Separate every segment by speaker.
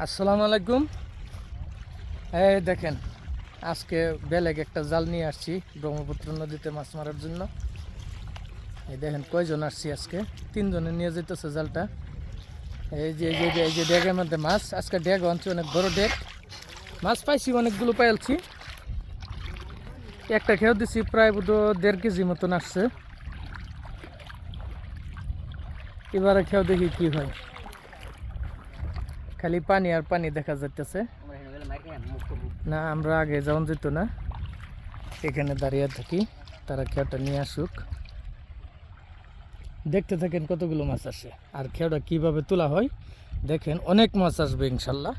Speaker 1: আসসালামু আলাইকুম। এই দেখেন, আজকে বেলেগ একটা জাল নিয়ে আসছি ব্রহ্মপুত্র নদীতে মাছ মারার জন্য। এই দেখেন কয়জন আসছি আজকে, 3 জনে নিয়ে যেতেছে জালটা। এই যে ডেগের মধ্যে মাছ, আজকে ডেগ আনছি, অনেক বড় ডেগ। মাছ পাইছি, অনেকগুলো পাইলছি। একটা খেয়েও দিছি, প্রায় বোধ 1.5 কেজি মতন আসছে। এবারে খেয়েও দেখি কি হয়। খালি পানি আর পানি দেখা যাইতেছে না, আমরা আগে যাওয়া যেত না, এখানে দাঁড়িয়ে থাকি, তারা খেয়াটা নিয়ে আসুক। দেখতে থাকেন কতগুলো মাছ আসে আর খেয়াটা কিভাবে তোলা হয় দেখেন। অনেক মাছ আসবে ইনশাল্লাহ।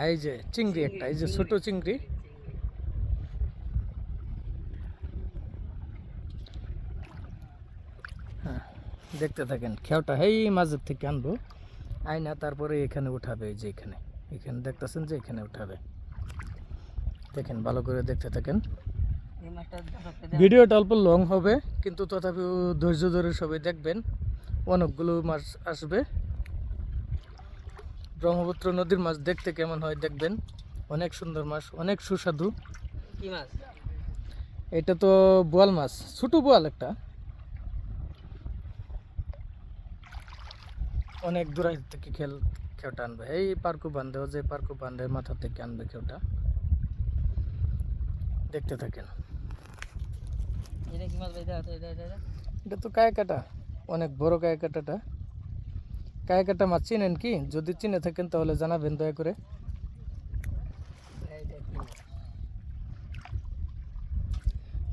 Speaker 1: এই যে চিংড়ি একটা, এই যে ছোট চিংড়ি। হ্যাঁ, দেখতে থাকেন। খেয়াটা এই মাঝের থেকে আনবো, আইনা তারপরে এখানে উঠাবে। এই যে এখানে এখানে দেখতেছেন যে এখানে উঠাবে। দেখেন, ভালো করে দেখতে থাকেন। ভিডিওটা অল্প লং হবে, কিন্তু তথাপিও ধৈর্য ধরে সবাই দেখবেন। অনেকগুলো মাছ আসবে। ব্রহ্মপুত্র নদীর মাছ দেখতে কেমন হয় দেখবেন। অনেক সুন্দর মাছ, অনেক সুস্বাদু।
Speaker 2: কি মাছ
Speaker 1: এটা তো বোয়াল মাছ, ছোট বোয়াল একটা। অনেক দূর থেকে খেওটা আনবে। এই পার্কু বান্ধেও, যে পার্কু বান্ধের মাথা থেকে আনবে খেওটা। দেখতে থাকেন।
Speaker 2: এটা কি মাছ ভাই?
Speaker 1: এটা তো কায়াকাটা, অনেক বড় কায়াকাটাটা। কায়াকাটা মাছ চিনেন কি? যদি চিনে থাকেন তাহলে জানাবেন দয়া করে।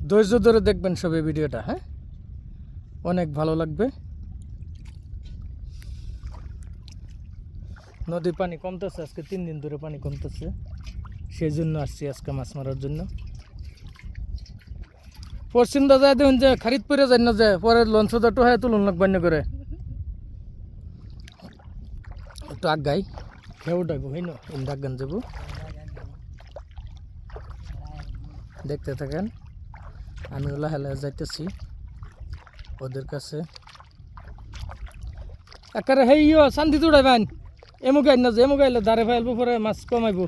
Speaker 1: ধৈর্য ধরে দেখবেন সবাই ভিডিওটা, হ্যাঁ, অনেক ভালো লাগবে। নদীর পানি কমতেছে, আজকে 3 দিন ধরে পানি কমতেছে, সেই জন্য আসছি আজকে মাছ মারার জন্য। পশ্চিম দাদা দেখুন যে খারিদ পরে যাই না, যে পরে লঞ্চ দাটো হয় তুলন লাগবেন করে একটু আগাই খেয়ে উঠাইব, হয় না ইন্দাক গান যাবো। দেখতে থাকেন, আমি লাহে লাহে যাইতেছি ওদের কাছে। একারে হেইও শান্তি উড়াইবেন, এমুক আইন না, যে এমুক আইলে দাঁড়ে ফেলবো, পরে মাছ কমাইব।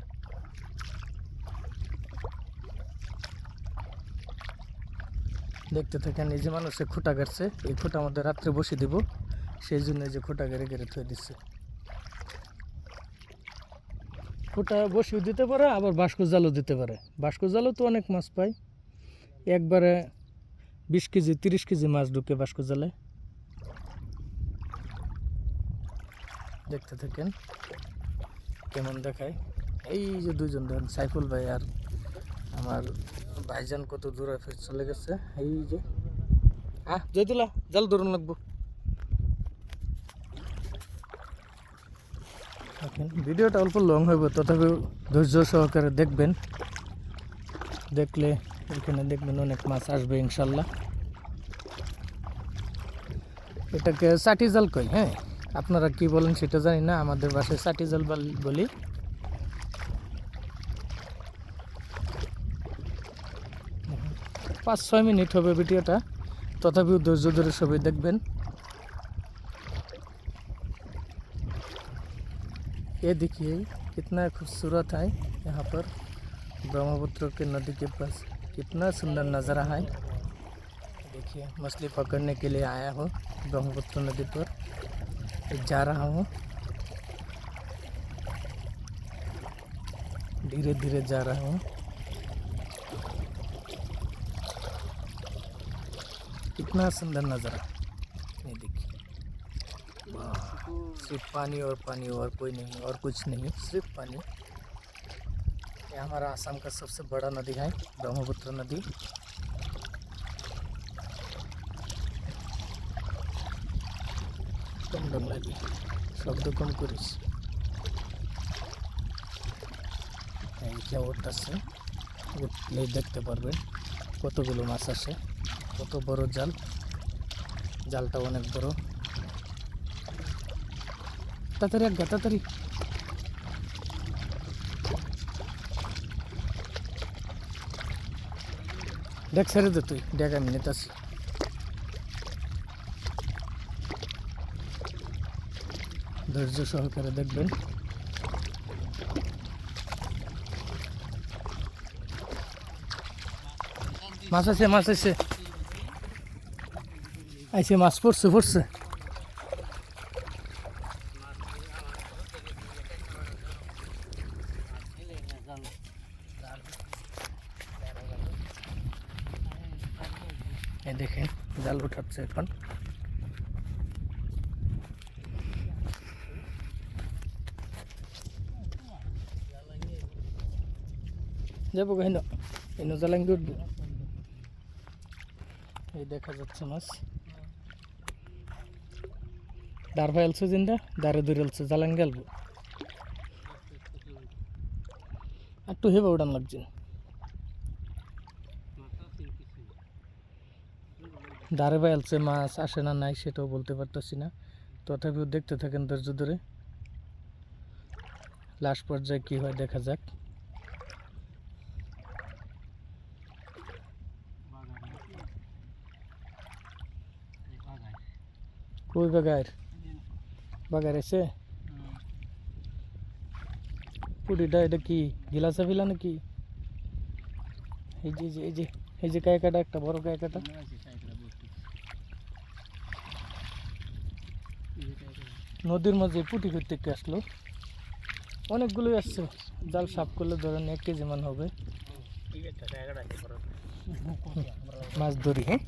Speaker 1: দেখতে থাকেন। এই যে মানুষে খুঁটা গাড়ছে, এই খুঁটা আমাদের রাত্রে বসে দিব, সেই জন্য এই যে খুঁটা গেড়ে গেড়ে থয়ে দিচ্ছে। খুঁটা বসিয়ে দিতে পারে, আবার বাস্কো জালও দিতে পারে। বাস্কো জালও তো অনেক মাছ পায়, একবারে 20 কেজি 30 কেজি মাছ ঢুকে বাস্কো জালে। দেখতে থাকেন কেমন দেখায়। এই যে 2 জন দেখেন, সাইফুল ভাই আর আমার ভাইজান কত দূরে ফের চলে গেছে। এই যে জয়তুল্লাহ, জাল ধরুন লাগবো। দেখেন, ভিডিওটা অল্প লং হইব, তথাপি ধৈর্য সহকারে দেখবেন। দেখলে এখানে দেখবেন অনেক মাছ আসবে ইনশাল্লাহ। এটাকে চাটি জাল কই, হ্যাঁ, আপনারা কি বলেন সেটা জানি না, আমাদের বাসায় চাটি জাল বলি। 5-6 মিনিট হবে ভিডিওটা, তথাপিও ধৈর্য ধরে সবাই দেখবেন। ये देखिए कितना खूबसूरत है यहाँ पर, ब्रह्मपुत्र के नदी के पास कितना सुंदर नज़ारा है। देखिए, मछली पकड़ने के लिए आया हूँ ब्रह्मपुत्र नदी पर, जा रहा हूँ, धीरे धीरे जा रहा हूँ। कितना सुंदर नज़ारा, ये देखिए, सिर्फ पानी और पानी, और कोई नहीं, और कुछ नहीं, सिर्फ पानी। ये हमारा आसाम का सबसे बड़ा नदी है ब्रह्मपुत्र नदी। कम दम लगी, शब्द कम करिस। क्या উঠতেছে, উঠলে দেখতে পারবেন কতগুলো মাছ আসে, কত বড় জাল। জালটা অনেক বড়। তাড়াতাড়ি আজ্ঞা, তাড়াতাড়ি। দেখ ছেড়ে দে, তুই দেখ, আমি নিতেছি। ধৈর্য সহকারে দেখবেন। মাছ আছে, মাছ আছে, আইছে মাছ পড়ছে পড়ছে। এই দেখেন জাল উঠাচ্ছে এখন। যাবো কেন, এনে জালাঙ্গি উঠবো। এই দেখা যাচ্ছে মাছ, দাঁড় ফেলছে জিন্দা, দাঁড়ে ধরেলছে, জালাঙ্গি গেলবো। একটু হেবা উড়ান লাগছে। দাঁড়ে ফেলছে, মাছ আসে না নাই সেটাও বলতে পারতেছি না, তথাপিও দেখতে থাকেন ধৈর্য ধরে। লাস্ট পর্যায়ে কি হয় দেখা যাক। কই বাগার, বাগার আছে পুটিটা, এটা কি গিলাসা ফিলা নাকি? এই যে এই যে এই যে কায়কাটা, একটা বড় কায়কাটা। নদীর মাঝে পুটি করতে একটু আসলো, অনেকগুলোই আসছে। জাল সাফ করলে ধরেন 1 কেজি মান হবে মাছ ধরি। হ্যাঁ